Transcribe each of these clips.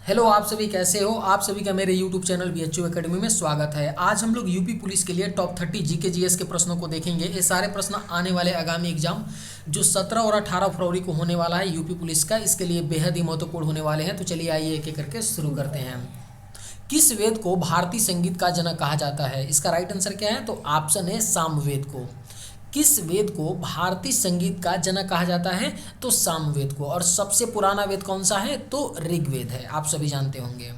Hello, आप सभी कैसे हो। आप सभी का मेरे यूट्यूब चैनल बीएचयू एकेडमी में स्वागत है। आज हम लोग यूपी पुलिस के लिए टॉप 30 जीके जीएस के प्रश्नों को देखेंगे। ये सारे प्रश्न आने वाले आगामी एग्जाम जो 17 और 18 फरवरी को होने वाला है यूपी पुलिस का, इसके लिए बेहद ही महत्वपूर्ण होने वाले हैं। तो चलिए आइए एक एक करके शुरू करते हैं। किस वेद को भारतीय संगीत का जनक कहा जाता है? इसका राइट आंसर क्या है? तो ऑप्शन है सामवेद को। किस वेद को भारतीय संगीत का जनक कहा जाता है? तो सामवेद को। और सबसे पुराना वेद कौन सा है? तो ऋग्वेद है, आप सभी जानते होंगे।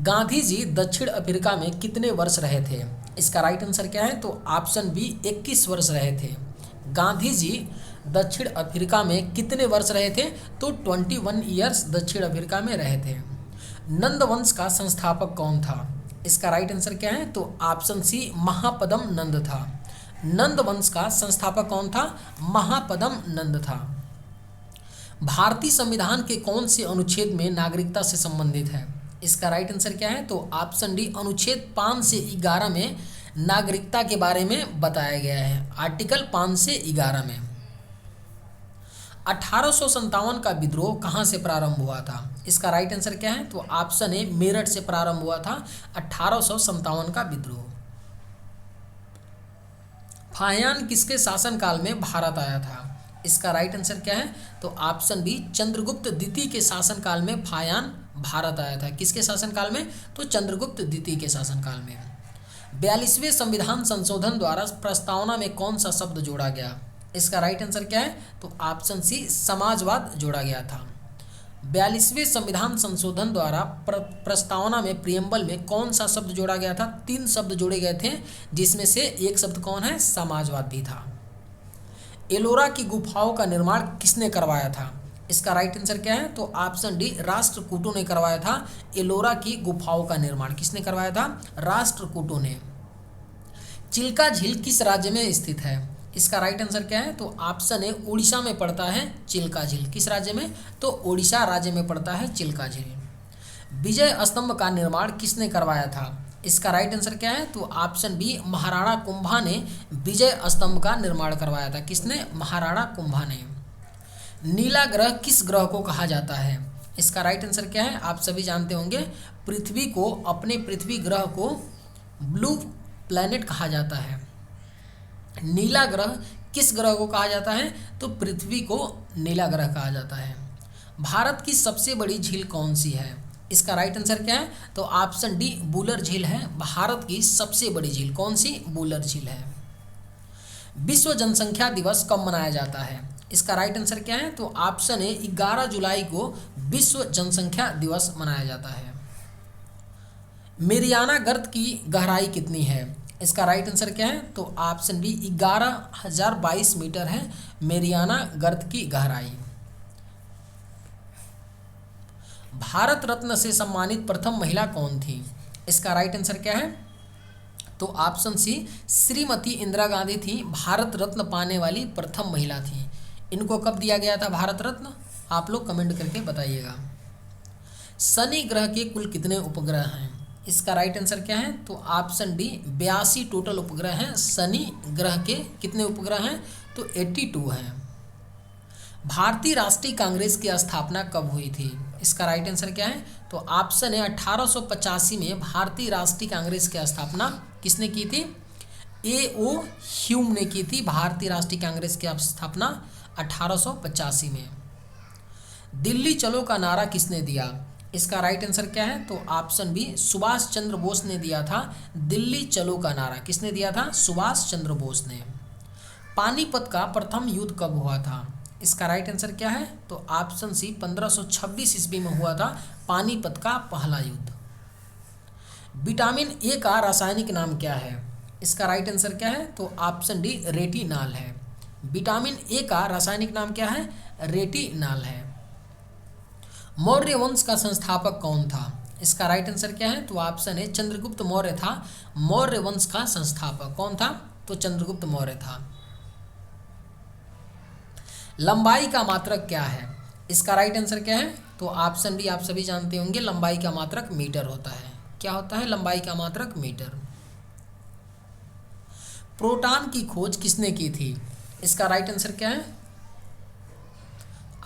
गांधी जी दक्षिण अफ्रीका में कितने वर्ष रहे थे? इसका राइट आंसर क्या है? तो ऑप्शन बी 21 वर्ष रहे थे। गांधी जी दक्षिण अफ्रीका में कितने वर्ष रहे थे? तो 21 ईयर्स दक्षिण अफ्रीका में रहे थे। नंद वंश का संस्थापक कौन था? इसका राइट आंसर क्या है? तो ऑप्शन सी महापदम नंद था। नंद वंश का संस्थापक कौन था? महापदम नंद था। भारतीय संविधान के कौन से अनुच्छेद में नागरिकता से संबंधित है? इसका राइट आंसर क्या है? तो ऑप्शन डी अनुच्छेद 5 से 11 में नागरिकता के बारे में बताया गया है। आर्टिकल 5 से 11 में। 1857 का विद्रोह कहाँ से प्रारंभ हुआ था? इसका राइट आंसर क्या है? तो ऑप्शन ए मेरठ से प्रारंभ हुआ था 1857 का विद्रोह। फाहियान किसके शासनकाल में भारत आया था? इसका राइट आंसर क्या है? तो ऑप्शन बी चंद्रगुप्त द्वितीय के शासनकाल में फाहियान भारत आया था। किसके शासनकाल में? तो चंद्रगुप्त द्वितीय के शासनकाल में। 42वें संविधान संशोधन द्वारा प्रस्तावना में कौन सा शब्द जोड़ा गया? इसका राइट आंसर क्या है? तो ऑप्शन सी समाजवाद जोड़ा गया था। 42वें संविधान संशोधन द्वारा प्रस्तावना में प्रियम्बल में कौन सा शब्द जोड़ा गया था? 3 शब्द जोड़े गए थे, जिसमें से एक शब्द कौन है? समाजवाद भी था। एलोरा की गुफाओं का निर्माण किसने करवाया था? इसका राइट आंसर क्या है? तो ऑप्शन डी राष्ट्रकूटों ने करवाया था। एलोरा की गुफाओं का निर्माण किसने करवाया था? राष्ट्रकूटों ने। चिल्का झील किस राज्य में स्थित है? इसका राइट आंसर क्या है? तो ऑप्शन ए उड़ीसा में पड़ता है चिल्का झील। किस राज्य में? तो उड़ीसा राज्य में पड़ता है चिल्का झील। विजय स्तंभ का निर्माण किसने करवाया था? इसका राइट आंसर क्या है? तो ऑप्शन बी महाराणा कुंभा ने विजय स्तंभ का निर्माण करवाया था। किसने? महाराणा कुंभा ने। नीला ग्रह किस ग्रह को कहा जाता है? इसका राइट आंसर क्या है? आप सभी जानते होंगे। पृथ्वी को, अपने पृथ्वी ग्रह को ब्लू प्लैनेट कहा जाता है। नीला ग्रह किस ग्रह को कहा जाता है? तो पृथ्वी को नीला ग्रह कहा जाता है। भारत की सबसे बड़ी झील कौन सी है? इसका राइट आंसर क्या है? तो ऑप्शन डी वुलर झील है भारत की सबसे बड़ी झील। कौन सी? वुलर झील है। विश्व जनसंख्या दिवस कब मनाया जाता है? इसका राइट आंसर क्या है? तो ऑप्शन ए 11 जुलाई को विश्व जनसंख्या दिवस मनाया जाता है। मेरियाना गर्त की गहराई कितनी है? इसका राइट आंसर क्या है? तो ऑप्शन बी 11,022 मीटर है मेरियाना गर्त की गहराई। भारत रत्न से सम्मानित प्रथम महिला कौन थी? इसका राइट आंसर क्या है? तो ऑप्शन सी श्रीमती इंदिरा गांधी थी भारत रत्न पाने वाली प्रथम महिला थी। इनको कब दिया गया था भारत रत्न? आप लोग कमेंट करके बताइएगा। शनि ग्रह के कुल कितने उपग्रह हैं? इसका राइट आंसर क्या है? तो ऑप्शन डी 82 टोटल उपग्रह हैं। शनि ग्रह के कितने उपग्रह हैं? तो 82 हैं। भारतीय राष्ट्रीय कांग्रेस की स्थापना कब हुई थी? इसका राइट आंसर क्या है? तो ऑप्शन है 1885 में भारतीय राष्ट्रीय कांग्रेस की स्थापना किसने की थी? ए.ओ. ह्यूम ने की थी भारतीय राष्ट्रीय कांग्रेस की स्थापना 1885 में। दिल्ली चलो का नारा किसने दिया? इसका राइट आंसर क्या है? तो ऑप्शन बी सुभाष चंद्र बोस ने दिया था दिल्ली चलो का नारा। किसने दिया था? सुभाष चंद्र बोस ने। पानीपत का प्रथम युद्ध कब हुआ था? इसका राइट आंसर क्या है? तो ऑप्शन सी 1526 ईस्वी में हुआ था पानीपत का पहला युद्ध। विटामिन ए का रासायनिक नाम क्या है? इसका राइट आंसर क्या है? तो ऑप्शन डी रेटिनॉल है। विटामिन ए का रासायनिक नाम क्या है? रेटिनॉल है। मौर्य वंश का संस्थापक कौन था? इसका राइट आंसर क्या है? तो ऑप्शन ए चंद्रगुप्त मौर्य था मौर्य वंश का संस्थापक। कौन था? तो चंद्रगुप्त मौर्य था। लंबाई का मात्रक क्या है? इसका राइट आंसर क्या है? तो ऑप्शन डी आप सभी जानते होंगे। लंबाई का मात्रक मीटर होता है। क्या होता है? लंबाई का मात्रक मीटर। प्रोटॉन की खोज किसने की थी? इसका राइट आंसर क्या है?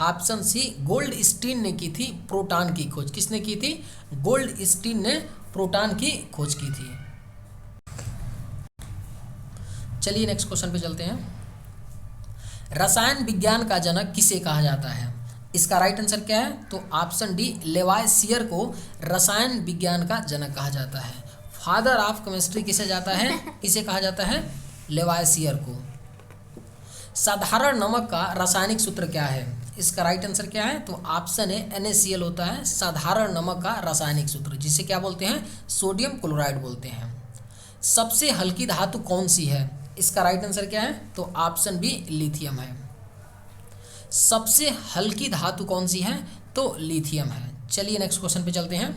ऑप्शन सी, गोल्ड स्टीन ने की थी प्रोटॉन की खोज। किसने की थी? गोल्ड स्टीन ने प्रोटॉन की खोज की थी। चलिए नेक्स्ट क्वेश्चन पे चलते हैं। रसायन विज्ञान का जनक किसे कहा जाता है? इसका राइट आंसर क्या है? तो ऑप्शन डी, लेवाइसियर को रसायन विज्ञान का जनक कहा जाता है। फादर ऑफ केमिस्ट्री किसे जाता है? किसे कहा जाता है? लेवाइसियर को। साधारण नमक का रासायनिक सूत्र क्या है? इसका राइट आंसर क्या है? तो ऑप्शन ए, NaCl होता है साधारण नमक का रासायनिक सूत्र, जिसे क्या बोलते हैं? सोडियम क्लोराइड बोलते हैं। सबसे हल्की धातु कौन सी है? इसका राइट आंसर क्या है? तो ऑप्शन बी, लिथियम है। सबसे हल्की धातु कौन सी है? तो लिथियम है। चलिए नेक्स्ट क्वेश्चन पे चलते हैं।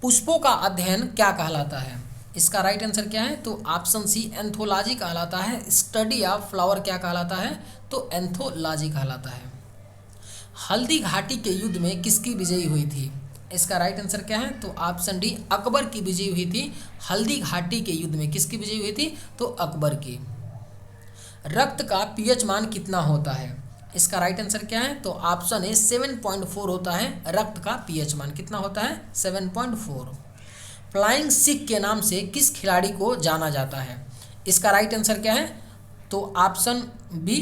पुष्पों का अध्ययन क्या कहलाता है? इसका राइट आंसर क्या है? तो ऑप्शन सी, एंथोलॉजी कहलाता है। स्टडी ऑफ फ्लावर क्या कहलाता है? तो एंथोलॉजी कहलाता है। हल्दी घाटी के युद्ध में किसकी विजयी हुई थी? इसका राइट आंसर क्या है? तो ऑप्शन डी, अकबर की विजयी हुई थी। हल्दी घाटी के युद्ध में किसकी विजयी हुई थी? तो अकबर की। रक्त का पीएच मान कितना होता है? इसका राइट आंसर क्या है? तो ऑप्शन ए, 7.4 होता है। रक्त का पीएच मान कितना होता है? 7.4। फ्लाइंग सिख के नाम से किस खिलाड़ी को जाना जाता है? इसका राइट आंसर क्या है? तो ऑप्शन बी,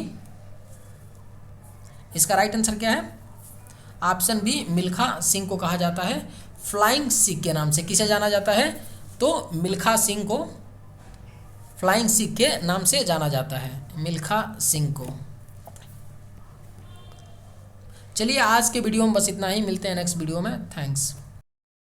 इसका राइट आंसर क्या है? ऑप्शन बी, मिल्खा सिंह को कहा जाता है। फ्लाइंग सिख के नाम से किसे जाना जाता है? तो मिल्खा सिंह को फ्लाइंग सिख के नाम से जाना जाता है, मिल्खा सिंह को। चलिए आज के वीडियो में बस इतना ही, मिलते हैं नेक्स्ट वीडियो में। थैंक्स।